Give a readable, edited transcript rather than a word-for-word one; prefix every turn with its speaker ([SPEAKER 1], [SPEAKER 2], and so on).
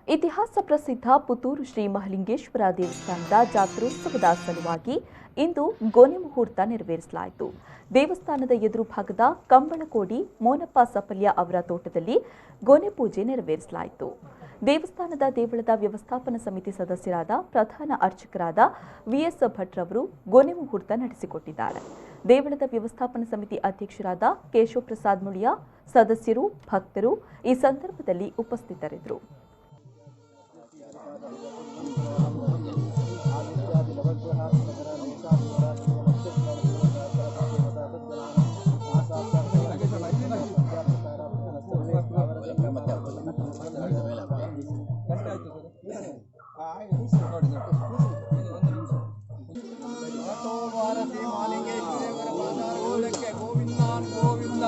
[SPEAKER 1] ಇತಿಹಾಸ ಪ್ರಸಿದ್ಧ ಪುತ್ತೂರು ಶ್ರೀ ಮಹಲಿಂಗೇಶ್ವರ ದೇವಸ್ಥಾನದ ಜಾತ್ರೋತ್ಸವದ ಸಲುವಾಗಿ ಇಂದು ಗೊನೆ ಮುಹೂರ್ತ ನೆರವೇರಿಸಲಾಯಿತು. ದೇವಸ್ಥಾನದ ಎದುರು ಭಾಗದ ಕಂಬಳಕೋಡಿ ಮೋನಪ್ಪ ಸಪಲ್ಯ ಅವರ ತೋಟದಲ್ಲಿ ಗೊನೆ ಪೂಜೆ ನೆರವೇರಿಸಲಾಯಿತು. ದೇವಸ್ಥಾನದ ದೇವಳದ ವ್ಯವಸ್ಥಾಪನಾ ಸಮಿತಿ ಸದಸ್ಯರಾದ ಪ್ರಧಾನ ಅರ್ಚಕರಾದ ವಿಎಸ್ ಭಟ್ ರವರು ಗೊನೆ ಮುಹೂರ್ತ ನಡೆಸಿಕೊಟ್ಟಿದ್ದಾರೆ. ದೇವಳದ ವ್ಯವಸ್ಥಾಪನಾ ಸಮಿತಿ ಅಧ್ಯಕ್ಷರಾದ ಕೇಶವ ಪ್ರಸಾದ್ ಮುಳಿಯ, ಸದಸ್ಯರು, ಭಕ್ತರು ಈ ಸಂದರ್ಭದಲ್ಲಿ ಉಪಸ್ಥಿತರಿದ್ದರು.
[SPEAKER 2] ಗೋವಿಂದ